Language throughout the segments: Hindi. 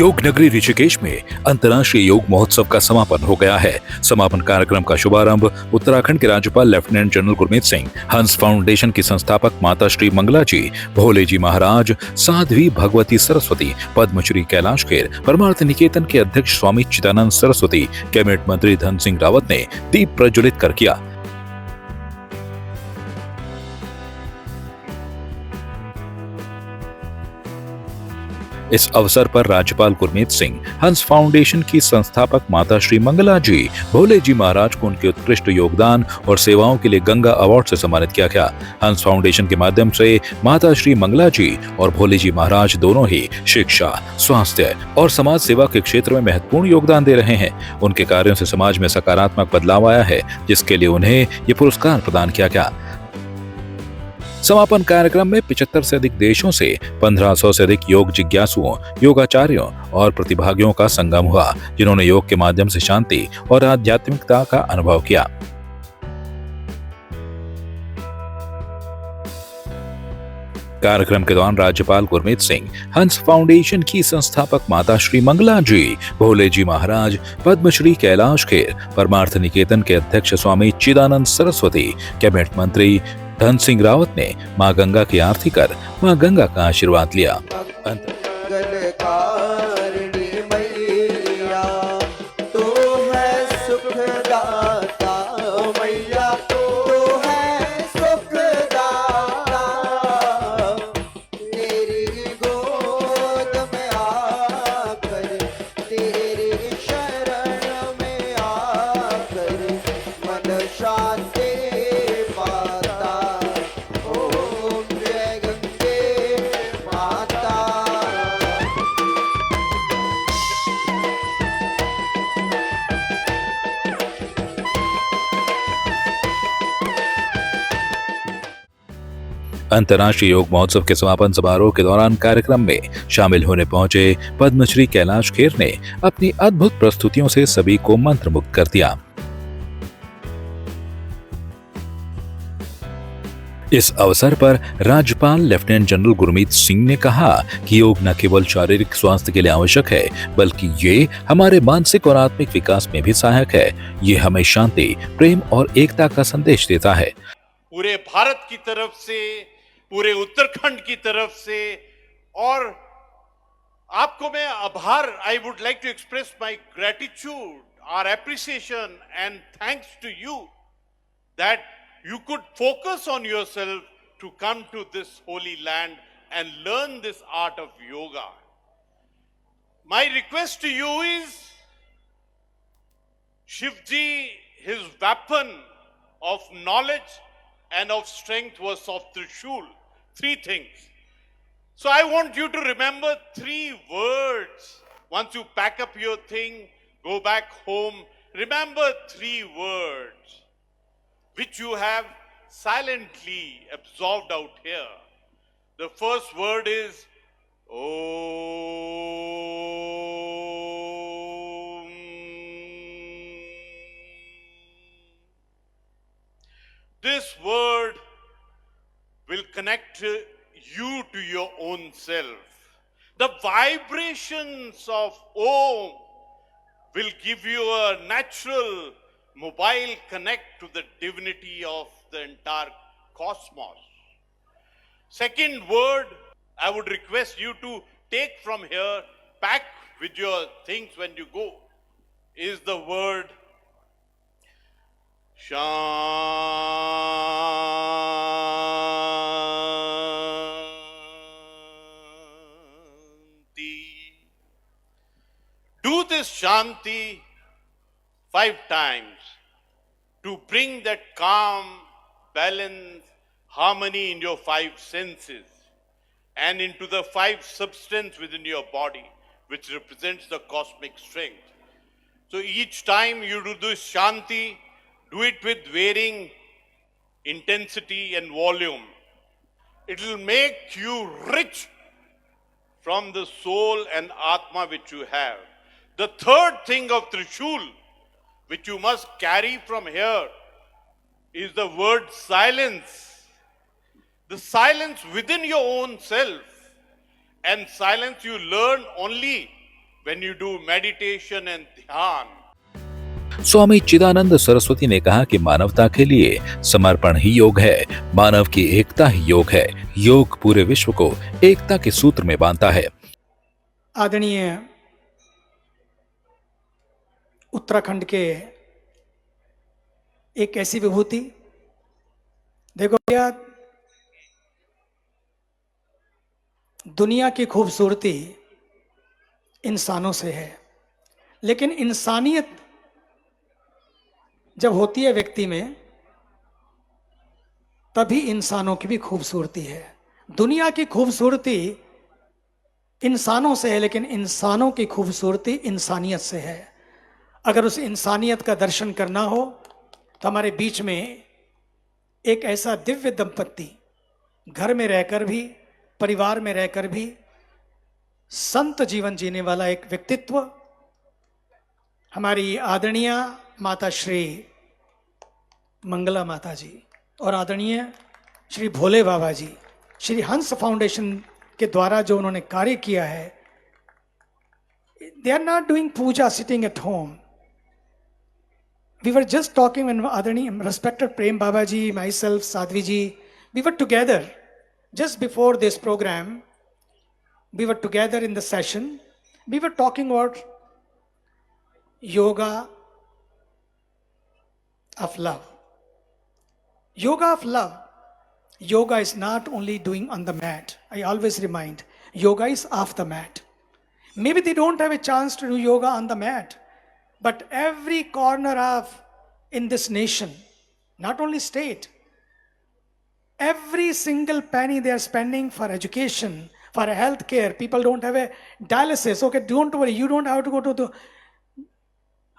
योग नगरी ऋषिकेश में अंतर्राष्ट्रीय योग महोत्सव का समापन हो गया है। समापन कार्यक्रम का शुभारंभ उत्तराखंड के राज्यपाल लेफ्टिनेंट जनरल गुरमीत सिंह, हंस फाउंडेशन की संस्थापक माता श्री मंगला जी, भोले जी महाराज, साध्वी भगवती सरस्वती, पद्मश्री कैलाश खेर, परमार्थ निकेतन के अध्यक्ष स्वामी चिदानंद सरस्वती, कैबिनेट मंत्री धन सिंह रावत ने दीप प्रज्वलित कर किया। इस अवसर पर राज्यपाल गुरमीत सिंह, हंस फाउंडेशन की संस्थापक माता श्री मंगला जी, भोले जी महाराज को उनके उत्कृष्ट योगदान और सेवाओं के लिए गंगा अवार्ड से सम्मानित किया गया। हंस फाउंडेशन के माध्यम से माता श्री मंगला जी और भोले जी महाराज दोनों ही शिक्षा, स्वास्थ्य और समाज सेवा के क्षेत्र में महत्वपूर्ण योगदान दे रहे हैं। उनके कार्यों से समाज में सकारात्मक बदलाव आया है, जिसके लिए उन्हें ये पुरस्कार प्रदान किया गया। समापन कार्यक्रम में 75 से अधिक देशों से 1500 से अधिक योग जिज्ञासुओं, योगाचार्यों और प्रतिभागियों का संगम हुआ, जिन्होंने योग के माध्यम से शांति और आध्यात्मिकता का अनुभव किया। कार्यक्रम के दौरान राज्यपाल गुरमीत सिंह, हंस फाउंडेशन की संस्थापक माता श्री मंगला जी, भोले जी महाराज, पद्मश्री कैलाश खेर, परमार्थ निकेतन के अध्यक्ष स्वामी चिदानंद सरस्वती, कैबिनेट मंत्री धन सिंह रावत ने मां गंगा की आरती कर मां गंगा का आशीर्वाद लिया। अंतर्राष्ट्रीय योग महोत्सव के समापन समारोह के दौरान कार्यक्रम में शामिल होने पहुंचे पद्मश्री कैलाश खेर ने अपनी अद्भुत प्रस्तुतियों से सभी को मंत्रमुग्ध कर दिया। इस अवसर पर राज्यपाल लेफ्टिनेंट जनरल गुरमीत सिंह ने कहा कि योग न केवल शारीरिक स्वास्थ्य के लिए आवश्यक है, बल्कि ये हमारे मानसिक और आत्मिक विकास में भी सहायक है। ये हमें शांति, प्रेम और एकता का संदेश देता है। पूरे भारत की तरफ से, पूरे उत्तराखंड की तरफ से, और आपको मैं आभार, I would like to express my gratitude, our appreciation and thanks to you that you could focus on yourself to come to this holy land and learn this art of yoga. My request to you is, Shivji, his weapon of knowledge and of strength was of Trishul. 3 things. So I want you to remember 3 words. Once you pack up your thing, go back home, remember 3 words which you have silently absorbed out here. The first word is Om. This word will connect you to your own self. The vibrations of Om will give you a natural mobile connect to the divinity of the entire cosmos. Second word, I would request you to take from here, pack with your things when you go, is the word Shanti. Do this Shanti 5 times to bring that calm, balance, harmony in your 5 senses and into the 5 substance within your body, which represents the cosmic strength. So each time you do this Shanti, do it with varying intensity and volume. It will make you rich from the soul and Atma which you have. The third thing of Trishul, which you must carry from here, is the word silence. The silence within your own self. And silence you learn only when you do meditation and dhyan, Swami Chidanand Saraswati ने कहा कि मानवता के लिए समर्पण ही योग है, मानव की एकता ही योग है। योग पूरे विश्व को एकता के सूत्र में बांधता है। आदरणीय उत्तराखंड के एक ऐसी विभूति, देखो भैया, दुनिया की खूबसूरती इंसानों से है, लेकिन इंसानियत जब होती है व्यक्ति में, तभी इंसानों की भी खूबसूरती है। दुनिया की खूबसूरती इंसानों से है, लेकिन इंसानों की खूबसूरती इंसानियत से है। अगर उस इंसानियत का दर्शन करना हो तो हमारे बीच में एक ऐसा दिव्य दंपत्ति, घर में रहकर भी, परिवार में रहकर भी संत जीवन जीने वाला एक व्यक्तित्व, हमारी आदरणीय माता श्री मंगला माता जी और आदरणीय श्री भोले बाबा जी, श्री हंस फाउंडेशन के द्वारा जो उन्होंने कार्य किया है, they are not doing puja sitting at home. We were just talking when Adani, respected Prem Baba ji, myself, Sadhvi ji, we were together just before this program. We were together in the session. We were talking about yoga of love. Yoga of love. Yoga is not only doing on the mat. I always remind, yoga is off the mat. Maybe they don't have a chance to do yoga on the mat. But every corner of in this nation, not only state, every single penny they are spending for education, for a health care, people don't have a dialysis. Okay, don't worry, you don't have to go to the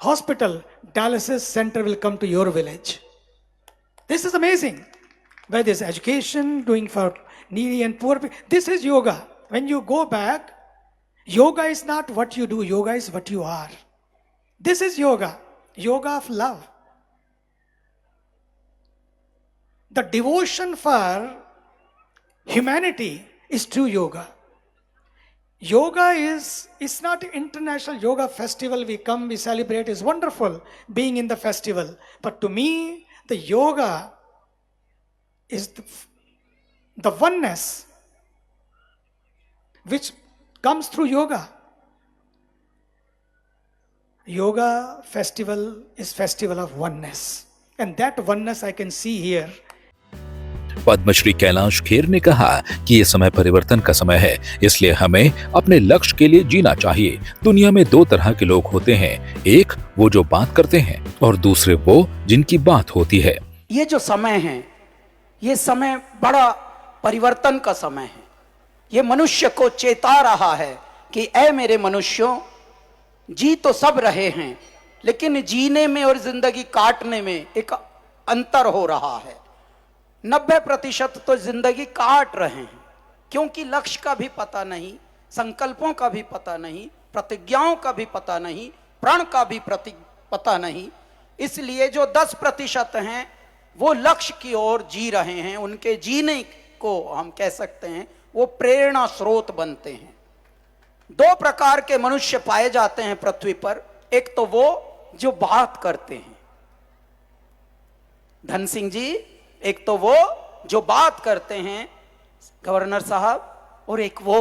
hospital. Dialysis center will come to your village. This is amazing. Where there's education, doing for needy and poor people. This is yoga. When you go back, yoga is not what you do, yoga is what you are. This is yoga, yoga of love. The devotion for humanity is true yoga. Yoga is, it's not international yoga festival, we come, we celebrate, is wonderful being in the festival. But to me, the yoga is the oneness which comes through yoga. Yoga festival is festival of oneness, and that oneness I can see here. Padmashri Kailash Kher ने कहा कि ये समय परिवर्तन का समय है, इसलिए हमें अपने लक्ष्य के लिए जीना चाहिए। दुनिया में दो तरह के लोग होते हैं, एक वो जो बात करते हैं और दूसरे वो जिनकी बात होती है। ये जो समय है, ये समय बड़ा परिवर्तन का समय है। ये मनुष्य को चेता रहा है कि ऐ मेरे मनुष्यों, जी तो सब रहे हैं, लेकिन जीने में और जिंदगी काटने में एक अंतर हो रहा है। 90% तो जिंदगी काट रहे हैं, क्योंकि लक्ष्य का भी पता नहीं, संकल्पों का भी पता नहीं, प्रतिज्ञाओं का भी पता नहीं, प्रण का भी पता नहीं। इसलिए जो 10% हैं वो लक्ष्य की ओर जी रहे हैं, उनके जीने को हम कह सकते हैं वो प्रेरणा स्रोत बनते हैं। 2 प्रकार के मनुष्य पाए जाते हैं पृथ्वी पर। एक तो वो जो बात करते हैं, धन सिंह जी, एक तो वो जो बात करते हैं गवर्नर साहब, और एक वो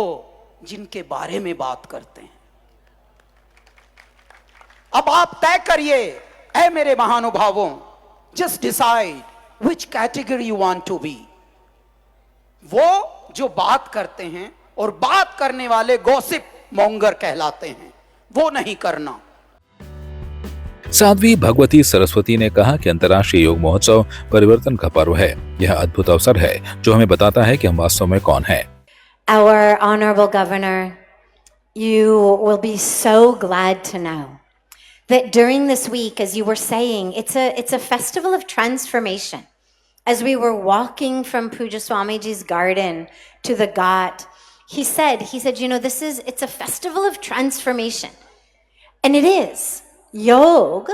जिनके बारे में बात करते हैं। अब आप तय करिए ऐ मेरे महानुभावों, just decide which category you want to be. वो जो बात करते हैं और बात करने वाले गॉसिप मॉन्गर कहलाते हैं, वो नहीं करना। साध्वी भगवती सरस्वती ने कहा कि अंतर्राष्ट्रीय योग महोत्सव परिवर्तन का पर्व है। यह अद्भुत अवसर है जो हमें बताता है कि हम वास्तव में कौन हैं। Our honorable governor, you will be so glad to know that during this week, as you were saying, it's a festival of transformation. As we were walking from Puja Swamiji's garden to the Ghat, he said, you know, it's a festival of transformation. And it is. Yoga,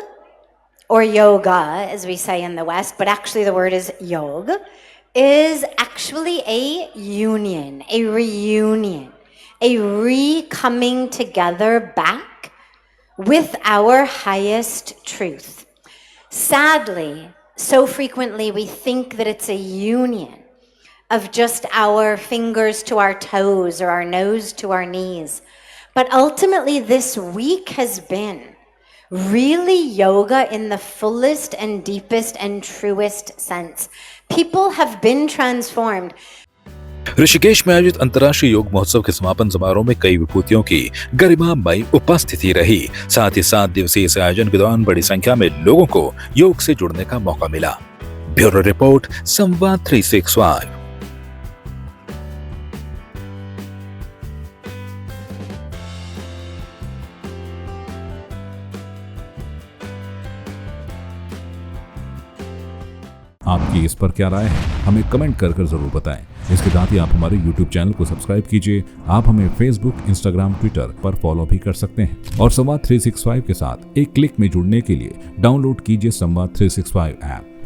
or yoga, as we say in the West, but actually the word is yog, is actually a union, a reunion. a re-coming together back with our highest truth. Sadly, so frequently we think that it's a union of just our fingers to our toes or our nose to our knees. But ultimately, this week has been really yoga in the fullest and deepest and truest sense. People have been transformed. Rishikesh में आयोजित अंतर्राष्ट्रीय योग महोत्सव के समापन समारोह में कई विभूतियों की गरिमामयी उपस्थिति रही। साथ ही 7 दिवसीय इस आयोजन के दौरान बड़ी संख्या में लोगों को योग से जुड़ने का मौका मिला। ब्यूरो रिपोर्ट, संवाद 365। आपकी इस पर क्या राय है, हमें कमेंट कर जरूर बताएं। इसके साथ ही आप हमारे YouTube चैनल को सब्सक्राइब कीजिए। आप हमें Facebook, Instagram, Twitter पर फॉलो भी कर सकते हैं और संवाद 365 के साथ एक क्लिक में जुड़ने के लिए डाउनलोड कीजिए संवाद 365 ऐप।